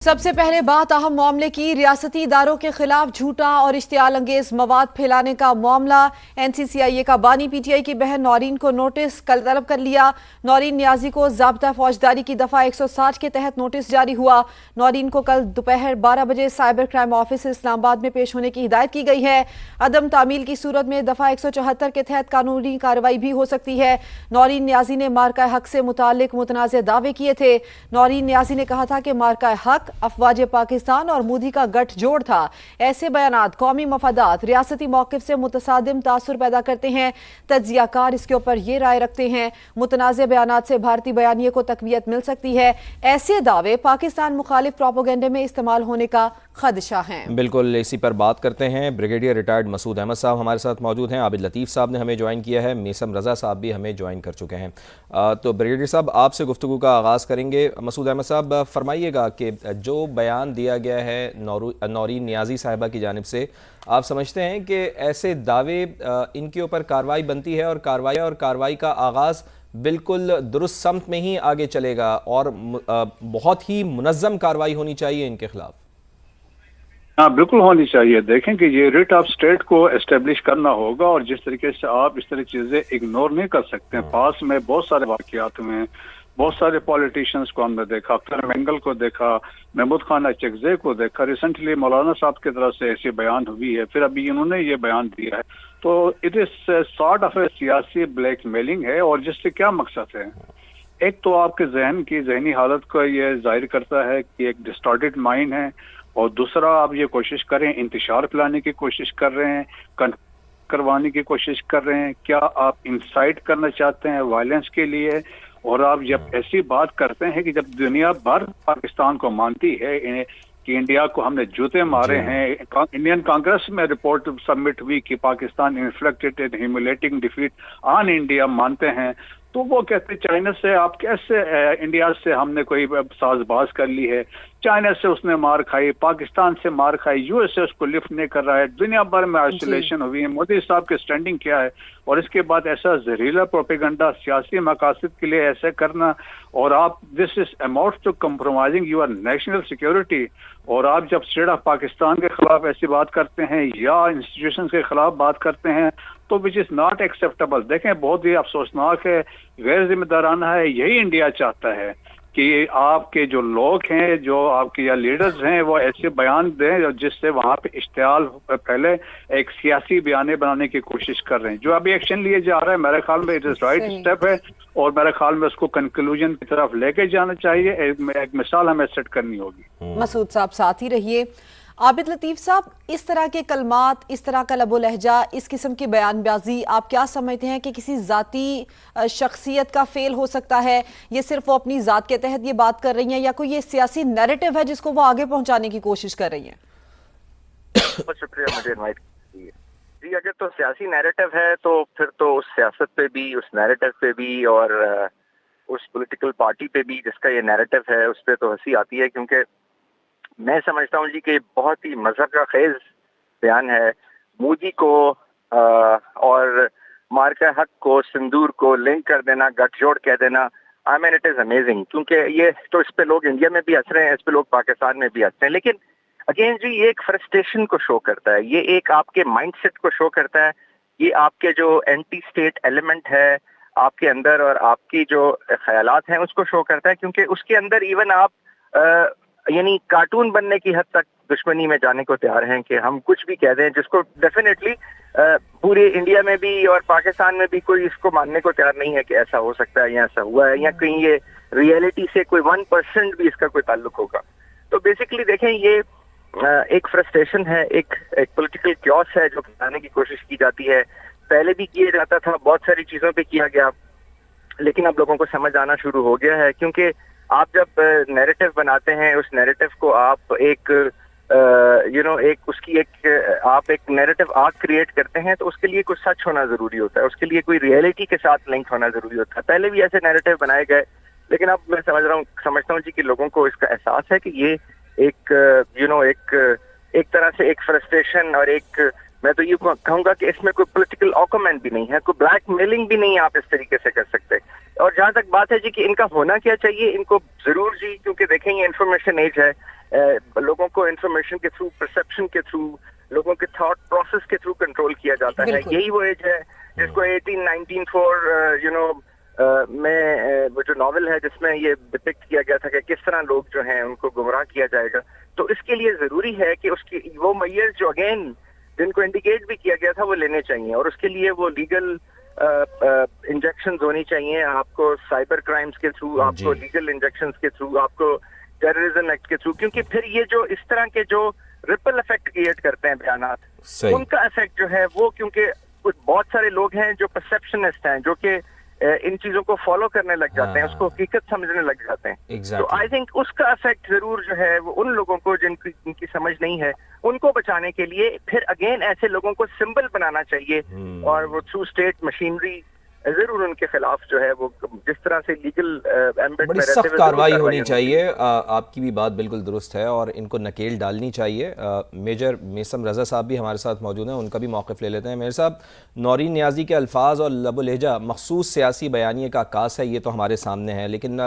सबसे पहले बात अहम मामले की। रियासती इदारों के खिलाफ झूठा और इश्तियाल अंगेज मवाद फैलाने का मामला। NCCIA का बानी PTI की बहन नौरीन को नोटिस कल तलब कर लिया। नौरीन नियाजी को ज़ाब्ता फौजदारी की दफ़ा 160 के तहत नोटिस जारी हुआ। नौरीन को कल दोपहर 12 बजे साइबर क्राइम ऑफिस इस्लामाबाद में पेश होने की हिदायत की गई है। अदम तामील की सूरत में दफ़ा 174 के तहत कानूनी कार्रवाई भी हो सकती है। नौरीन नियाजी ने मार्का हक से मुतालिक मुतनाज़ दावे किए थे। नौरीन नियाजी ने कहा था कि मार्का हक अफवाज पाकिस्तान और मोदी का गठजोड़ था। ऐसे बयानात कौमी मफादात, रियासती मौक़िफ़ से मुतसादिम तासुर पैदा करते हैं। तज्ज़ियाकार इसके ऊपर ये राय रखते हैं मुतनाज़ बयानात से भारतीय बयानिए को तक़वियत मिल सकती है। ऐसे दावे पाकिस्तान मुखालिफ प्रोपेगेंडे में इस्तेमाल होने का खदशा है। बिल्कुल, इसी पर बात करते हैं। ब्रिगेडियर रिटायर्ड मसूद अहमद साहब हमारे साथ मौजूद हैं। आबिद लतीफ़ साहब ने हमें ज्वाइन किया है। मीसम रज़ा साहब भी हमें ज्वाइन कर चुके हैं। तो ब्रिगेडियर साहब, आपसे गुफ्तगू का आगाज़ करेंगे। मसूद अहमद साहब, फरमाइएगा कि जो बयान दिया गया है नौरीन नियाज़ी साहिबा की जानिब से, आप समझते हैं कि ऐसे दावे इनके ऊपर कार्रवाई बनती है और कार्रवाई का आगाज़ बिल्कुल दुरुस्त समत में ही आगे चलेगा और बहुत ही मुनज़्ज़म कार्रवाई होनी चाहिए इनके खिलाफ? हाँ, बिल्कुल होनी चाहिए। देखें कि ये रिट ऑफ स्टेट को एस्टेब्लिश करना होगा और जिस तरीके से आप इस तरह चीजें इग्नोर नहीं कर सकते हैं। पास में बहुत सारे वाकयात हुए हैं, बहुत सारे पॉलिटिशियंस को हमने देखा, अख्तर मेंगल को देखा, महमूद खान अचकज़ई को देखा, रिसेंटली मौलाना साहब की तरफ से ऐसी बयान हुई है, फिर अभी इन्होंने ये बयान दिया है। तो इट इज सॉर्ट ऑफ ए सियासी ब्लैकमेलिंग है। और जिससे क्या मकसद है, एक तो आपके जहनी हालत को ये जाहिर करता है कि एक डिस्टॉर्टेड माइंड है, और दूसरा आप ये कोशिश करें, इंतशार फैलाने की कोशिश कर रहे हैं, करवाने की कोशिश कर रहे हैं। क्या आप इंसाइट करना चाहते हैं वायलेंस के लिए? और आप जब ऐसी बात करते हैं कि जब दुनिया भर पाकिस्तान को मानती है कि इंडिया को हमने जूते मारे हैं, इंडियन कांग्रेस में रिपोर्ट सबमिट हुई कि Pakistan inflicted an humiliating defeat on India मानते हैं, तो वो कहते हैं चाइना से आप कैसे, इंडिया से हमने कोई साजबाज कर ली है, चाइना से उसने मार खाई, पाकिस्तान से मार खाई, US से उसको लिफ्ट नहीं कर रहा है, दुनिया भर में आइसोलेशन हुई है। मोदी साहब की स्टैंडिंग क्या है? और इसके बाद ऐसा जहरीला प्रोपेगेंडा सियासी मकासद के लिए ऐसे करना, और आप this is amount to compromising your national security. और आप जब स्टेट ऑफ पाकिस्तान के खिलाफ ऐसी बात करते हैं या इंस्टीट्यूशन के खिलाफ बात करते हैं तो विच इज नॉट एक्सेप्टेबल। देखें, बहुत ही अफसोसनाक है, गैर जिम्मेदाराना है। यही इंडिया चाहता है कि आपके जो लोग हैं, जो आपके या लीडर्स हैं, वो ऐसे बयान दें जिससे वहां पे इश्तियाल पहले एक सियासी बयाने बनाने की कोशिश कर रहे हैं। जो अभी एक्शन लिए जा रहा है, मेरे ख्याल में इट इज राइट स्टेप है, और मेरे ख्याल में उसको कंक्लूजन की तरफ लेके जाना चाहिए। एक मिसाल हमें सेट करनी होगी। मसूद साहब साथ ही रहिए। आबिद लतीफ़ साहब, इस तरह के कलमात, इस तरह का लबो लहजा, इस किस्म की बयानबाजी, आप क्या समझते हैं कि किसी ज़ाती शख्सियत का फेल हो सकता है? ये सिर्फ वो अपनी ज़ात के तहत ये बात कर रही हैं, या कोई ये सियासी नैरेटिव है जिसको वो आगे पहुंचाने की कोशिश कर रही हैं? बहुत शुक्रिया मुझे इनवाइट किया जी। अगर तो सियासी नैरेटिव है तो फिर तो उस सियासत पे भी, उस नैरेटिव पे भी, और उस पॉलिटिकल पार्टी पे भी जिसका ये नैरेटिव है, उस पर तो हंसी आती है। क्योंकि मैं समझता हूँ जी कि बहुत ही मजहब का खेज बयान है। मोदी को और मार्का हक को, सिंदूर को लिंक कर देना, गठजोड़ कह देना, I mean it is amazing. क्योंकि ये तो इस पे लोग इंडिया में भी हंस रहे हैं, इस पे लोग पाकिस्तान में भी हंस रहे हैं। लेकिन अगेन जी, ये एक फ्रस्ट्रेशन को शो करता है, ये एक आपके माइंडसेट को शो करता है, ये आपके जो एंटी स्टेट एलिमेंट है आपके अंदर और आपकी जो ख्यालात हैं उसको शो करता है। क्योंकि उसके अंदर इवन आप यानी कार्टून बनने की हद तक दुश्मनी में जाने को तैयार हैं कि हम कुछ भी कह दें, जिसको डेफिनेटली पूरे इंडिया में भी और पाकिस्तान में भी कोई इसको मानने को तैयार नहीं है कि ऐसा हो सकता है या ऐसा हुआ है, या कहीं ये रियलिटी से कोई 1% भी इसका कोई ताल्लुक होगा। तो बेसिकली देखें, ये एक फ्रस्ट्रेशन है, एक पॉलिटिकल क्योस है जो बताने की कोशिश की जाती है। पहले भी किया जाता था, बहुत सारी चीजों पे किया गया, लेकिन अब लोगों को समझ आना शुरू हो गया है। क्योंकि आप जब नैरेटिव बनाते हैं, उस नैरेटिव को आप एक आप एक नैरेटिव आर्क क्रिएट करते हैं, तो उसके लिए कुछ सच होना जरूरी होता है, उसके लिए कोई रियलिटी के साथ लिंक होना जरूरी होता है। पहले भी ऐसे नैरेटिव बनाए गए, लेकिन अब मैं समझता हूँ जी कि लोगों को इसका एहसास है कि ये एक तरह से एक फ्रस्ट्रेशन और एक, मैं तो ये कहूंगा कि इसमें कोई पॉलिटिकल ऑकमेंट भी नहीं है, कोई ब्लैक मेलिंग भी नहीं आप इस तरीके से कर सकते। और जहां तक बात है जी कि इनका होना क्या चाहिए, इनको जरूर जी, क्योंकि देखें ये इन्फॉर्मेशन एज है, लोगों को इंफॉर्मेशन के थ्रू, परसेप्शन के थ्रू, लोगों के थॉट प्रोसेस के थ्रू कंट्रोल किया जाता है। यही वो एज है जिसको 1894 में वो जो नॉवेल है जिसमें ये डिपिक्ट किया गया था कि किस तरह लोग जो हैं उनको गुमराह किया जाएगा। तो इसके लिए जरूरी है कि उसकी वो मेजर्स जो अगेन जिनको इंडिकेट भी किया गया था वो लेने चाहिए, और उसके लिए वो लीगल इंजेक्शंस होनी चाहिए आपको, साइबर क्राइम्स के थ्रू, आपको लीगल इंजेक्शंस के थ्रू, आपको टेररिज्म एक्ट के थ्रू, क्योंकि फिर ये जो इस तरह के जो रिपल इफेक्ट क्रिएट करते हैं बयानात, उनका इफेक्ट जो है वो, क्योंकि कुछ बहुत सारे लोग हैं जो परसेप्शनिस्ट हैं, जो कि इन चीजों को फॉलो करने लग जाते हैं, उसको हकीकत समझने लग जाते हैं। तो आई थिंक उसका इफेक्ट जरूर जो है वो उन लोगों को जिनकी समझ नहीं है उनको बचाने के लिए फिर अगेन ऐसे लोगों को सिंबल बनाना चाहिए, और वो थ्रू स्टेट मशीनरी जरूर उनके खिलाफ जो है वो जिस तरह से लीगल बड़ी सख्त कार्रवाई होनी चाहिए। आपकी भी बात बिल्कुल दुरुस्त है और इनको नकेल डालनी चाहिए। मेजर मेसम रज़ा साहब भी हमारे साथ मौजूद हैं, उनका भी मौक़िफ़ ले लेते हैं। मेरे साहब, नौरीन नियाज़ी के अल्फाज और लबो लहजा मखसूस सियासी बयानिए का आकाश है, ये तो हमारे सामने है, लेकिन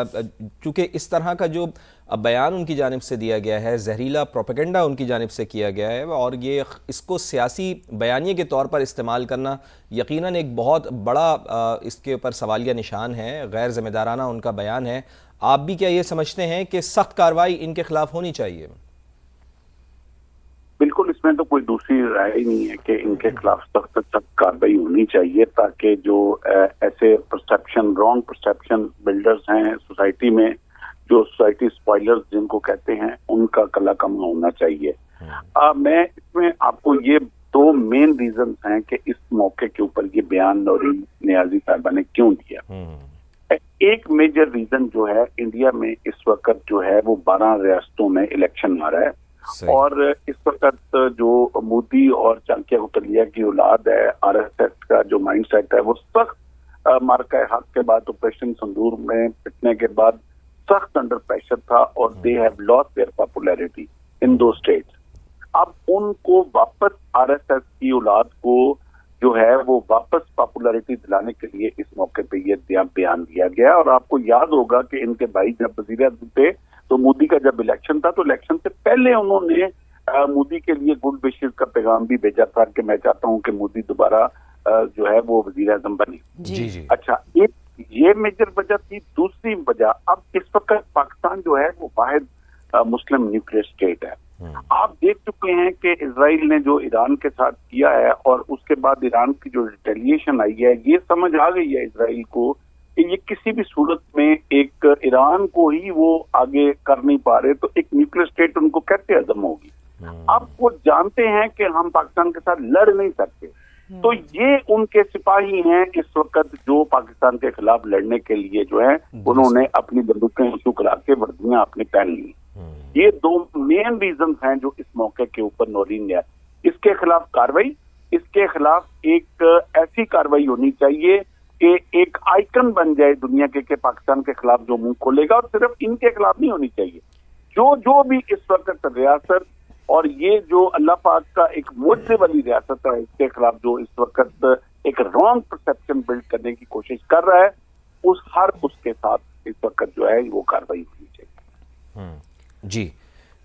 चूँकि इस तरह का जो बयान उनकी जानिब से दिया गया है, जहरीला प्रोपेगेंडा उनकी जानिब से किया गया है, और ये इसको सियासी बयानिए के तौर पर इस्तेमाल करना यकीनन एक बहुत बड़ा इसके ऊपर सवालिया निशान है, गैर ज़िम्मेदाराना उनका बयान है। आप भी क्या ये समझते हैं कि सख्त कार्रवाई इनके खिलाफ होनी चाहिए? बिल्कुल, इसमें तो कोई दूसरी राय ही नहीं है कि इनके खिलाफ सख्त सख्त कार्रवाई होनी चाहिए, ताकि जो ऐसे परसेप्शन, रॉन्ग परसेप्शन बिल्डर्स हैं सोसाइटी में, जो सोसाइटी स्पॉयलर्स जिनको कहते हैं, उनका कला कम होना चाहिए। मैं इसमें आपको ये दो मेन रीजन हैं कि इस मौके के ऊपर ये बयान नौरीन नियाज़ी साहिबा ने क्यों दिया। एक मेजर रीजन जो है, इंडिया में इस वक्त जो है वो 12 रियासतों में इलेक्शन आ रहा है, और इस वक्त जो मोदी और चाणक्य कौटिल्य की औलाद है, RSS का जो माइंड सेट है, वो सख्त मार्का हक के बाद, ऑपरेशन सिंदूर में पिटने के बाद सख्त अंडर प्रेशर था, और they have lost their popularity इन दो स्टेट्स। अब उनको वापस RSS की औलाद को जो है वो वापस पॉपुलैरिटी दिलाने के लिए इस मौके पे ये बयान दिया गया। और आपको याद होगा कि इनके भाई जब वज़ीर आज़म थे, तो मोदी का जब इलेक्शन था, तो इलेक्शन से पहले उन्होंने मोदी के लिए गुड विशेस का पैगाम भी भेजा था कि मैं चाहता हूं कि मोदी दोबारा जो है वो वज़ीर आज़म बने। जी। अच्छा, एक ये मेजर वजह थी। दूसरी वजह, अब इस वक्त पाकिस्तान जो है वो वाहिद मुस्लिम न्यूक्लियर स्टेट है। आप देख चुके हैं कि इजराइल ने जो ईरान के साथ किया है, और उसके बाद ईरान की जो रिटेलिएशन आई है, ये समझ आ गई है इजराइल को कि ये किसी भी सूरत में एक ईरान को ही वो आगे कर नहीं पा रहे, तो एक न्यूक्लियर स्टेट उनको कैसे हजम होगी। अब वो जानते हैं कि हम पाकिस्तान के साथ लड़ नहीं सकते, तो ये उनके सिपाही हैं इस वक्त जो पाकिस्तान के खिलाफ लड़ने के लिए जो है उन्होंने अपनी बंदूकें ऊंचू करा के वर्दियां अपनी पहन ली। ये दो मेन रीजन हैं जो इस मौके के ऊपर नौरीन ने, इसके खिलाफ कार्रवाई, इसके खिलाफ एक ऐसी कार्रवाई होनी चाहिए कि एक आइकन बन जाए दुनिया के पाकिस्तान के खिलाफ जो मुंह खोलेगा, और सिर्फ इनके खिलाफ नहीं होनी चाहिए, जो भी इस वक्त रियासत और ये जो अल्लाह पाक का एक मुझसे वाली रियासत है, इसके खिलाफ जो इस वक्त एक रॉन्ग परसेप्शन बिल्ड करने की कोशिश कर रहा है, उसके साथ इस वक्त जो है वो कार्रवाई होनी चाहिए। जी,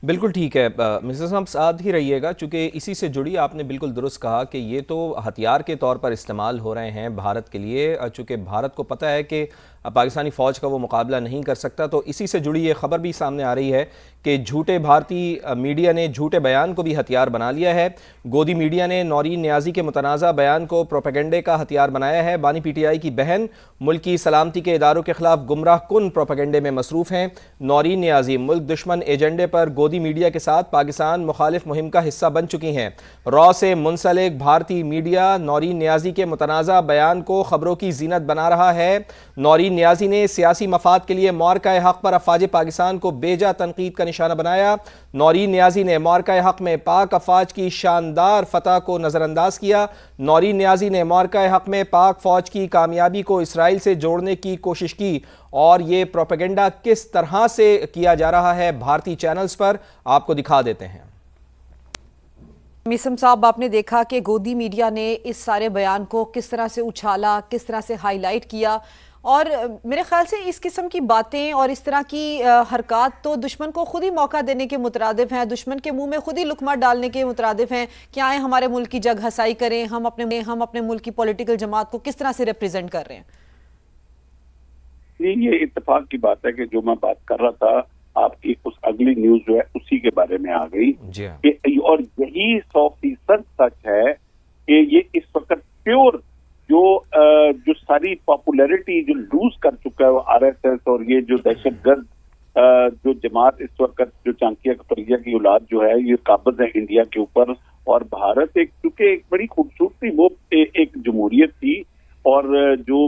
बिल्कुल ठीक है। मिसेस साहब साथ ही रहिएगा, चूँकि इसी से जुड़ी आपने बिल्कुल दुरुस्त कहा कि ये तो हथियार के तौर पर इस्तेमाल हो रहे हैं भारत के लिए, चूँकि भारत को पता है कि पाकिस्तानी फ़ौज का वो मुकाबला नहीं कर सकता। तो इसी से जुड़ी ये ख़बर भी सामने आ रही है कि झूठे भारतीय मीडिया ने झूठे बयान को भी हथियार बना लिया है। गोदी मीडिया ने नौरीन नियाज़ी के मुतनाज़ा बयान को प्रोपेगेंडे का हथियार बनाया है। बानी PTI की बहन मुल्क की सलामती के इदारों के खिलाफ गुमराह कुन प्रोपेगेंडे में मसरूफ़ हैं। नौरीन नियाज़ी मुल्क दुश्मन एजेंडे पर गोदी मीडिया के साथ पाकिस्तान मुखालिफ मुहिम का हिस्सा बन चुकी हैं। रॉ से मुंसलिक भारतीय मीडिया नौरीन नियाज़ी के मुतनाज़ा बयान को खबरों की जीनत बना रहा है। नौरीन नियाज़ी ने सियासी मफाद के लिए मौरका हक़ पर अफ़वाज पाकिस्तान को बेजा तनकीद का निशाना बनाया। नौरीन नियाज़ी ने मौरका हक़ में पाक अफ़वाज की शानदार फतह को नज़रअंदाज किया। नौरीन नियाज़ी ने मौरका हक़ में पाक फ़ौज की कामयाबी को इसराइल से जोड़ने की कोशिश की, और ये प्रोपेगेंडा किस तरह से किया जा रहा है भारतीय चैनल्स पर आपको दिखा देते हैं। मीसम साहब, आपने देखा कि गोदी मीडिया ने इस सारे बयान को किस तरह से उछाला, किस तरह से हाईलाइट किया, اور میرے خیال سے اس قسم کی باتیں اور اس طرح کی حرکات تو دشمن کو خود ہی موقع دینے کے مترادف ہیں، دشمن کے منہ میں خود ہی لقمہ ڈالنے کے مترادف ہیں کہ آئیں ہمارے ملک کی جگ ہسائی کریں، ہم اپنے ملک کی پولیٹیکل جماعت کو کس طرح سے ریپریزنٹ کر رہے ہیں۔ یہ اتفاق کی بات ہے کہ جو میں بات کر رہا تھا آپ کی اس اگلی نیوز جو ہے اسی کے بارے میں آ گئی جی ہاں، اور یہی 100% سچ ہے کہ یہ اس وقت پیور جو ساری پاپولیرٹی جو لوز کر چکا ہے وہ RSS اور یہ جو دہشت گرد جو جماعت اس وقت جو چانکیہ کٹوریا کی اولاد جو ہے یہ قابض ہے انڈیا کے اوپر، اور بھارت چونکہ ایک بڑی خوبصورتی وہ ایک جمہوریت تھی، اور جو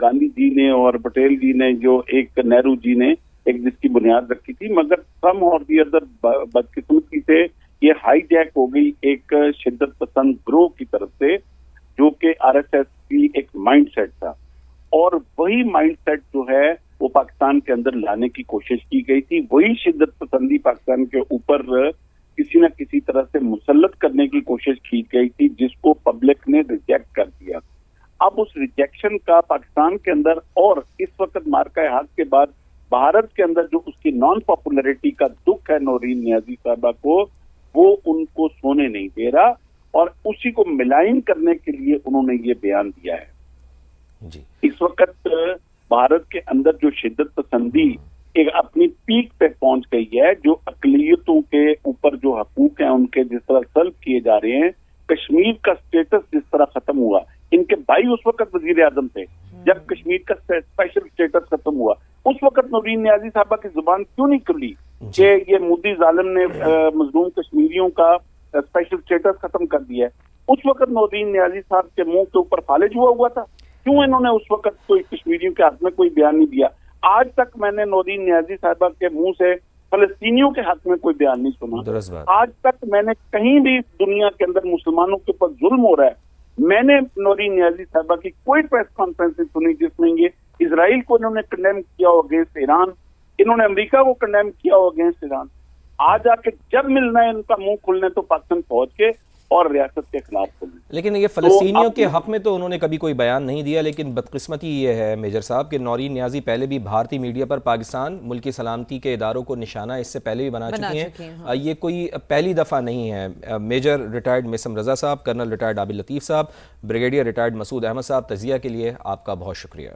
گاندھی جی نے اور پٹیل جی نے جو ایک نہرو جی نے ایک جس کی بنیاد رکھی تھی، مگر سم اور دی ادر بدقسمتی سے یہ ہائی جیک ہو گئی ایک شدت پسند گروہ کی طرف سے، جو کہ RSS کی ایک مائنڈ سیٹ تھا، اور وہی مائنڈ سیٹ جو ہے وہ پاکستان کے اندر لانے کی کوشش کی گئی تھی، وہی شدت پسندی پاکستان کے اوپر کسی نہ کسی طرح سے مسلط کرنے کی کوشش کی گئی تھی، جس کو پبلک نے ریجیکٹ کر دیا۔ اب اس ریجیکشن کا پاکستان کے اندر اور اس وقت مارکہ حق کے بعد بھارت کے اندر جو اس کی نان پاپولیرٹی کا دکھ ہے نورین نیازی صاحبہ کو، وہ ان کو سونے نہیں دے رہا، اور اسی کو ملائم کرنے کے لیے انہوں نے یہ بیان دیا ہے۔ جی اس وقت بھارت کے اندر جو شدت پسندی ایک اپنی پیک پہ پہنچ گئی ہے، جو اقلیتوں کے اوپر جو حقوق ہیں ان کے جس طرح سلب کیے جا رہے ہیں، کشمیر کا سٹیٹس جس طرح ختم ہوا، ان کے بھائی اس وقت وزیر اعظم تھے جب کشمیر کا اسپیشل سٹیٹس ختم ہوا، اس وقت نورین نیازی صاحبہ کی زبان کیوں نہیں کھلی کہ یہ مودی ظالم نے مظلوم کشمیریوں کا اسپیشل سٹیٹس ختم کر دیا ہے؟ اس وقت نورین نیازی صاحب کے منہ کے اوپر فالج ہوا تھا، کیوں انہوں نے اس وقت کوئی کشمیریوں کے حق میں کوئی بیان نہیں دیا؟ آج تک میں نے نورین نیازی صاحبہ کے منہ سے فلسطینیوں کے حق میں کوئی بیان نہیں سنا۔ درست بات۔ آج تک میں نے کہیں بھی دنیا کے اندر مسلمانوں کے اوپر ظلم ہو رہا ہے، میں نے نورین نیازی صاحبہ کی کوئی پریس کانفرنس نہیں سنی جس میں یہ اسرائیل کو انہوں نے کنڈیم کیا ہو اگینسٹ ایران، انہوں نے امریکہ کو کنڈیم کیا ہو اگینسٹ ایران۔ آج آ کے جب ملنا ہے ان کا منہ کھلنے تو پاکستان پہنچ کے اور ریاست کے خلاف کھلنے۔ لیکن یہ فلسطینیوں کے حق میں تو انہوں نے کبھی کوئی بیان نہیں دیا، لیکن بدقسمتی یہ ہے میجر صاحب کہ نورین نیازی پہلے بھی بھارتی میڈیا پر پاکستان ملکی سلامتی کے اداروں کو نشانہ اس سے پہلے بھی بنا چکی ہیں، یہ کوئی پہلی دفعہ نہیں ہے۔ میجر ریٹائرڈ میسم رضا صاحب، کرنل ریٹائرڈ عابد لطیف صاحب، بریگیڈیئر ریٹائرڈ مسعود احمد صاحب، تجزیہ کے لیے آپ کا بہت شکریہ۔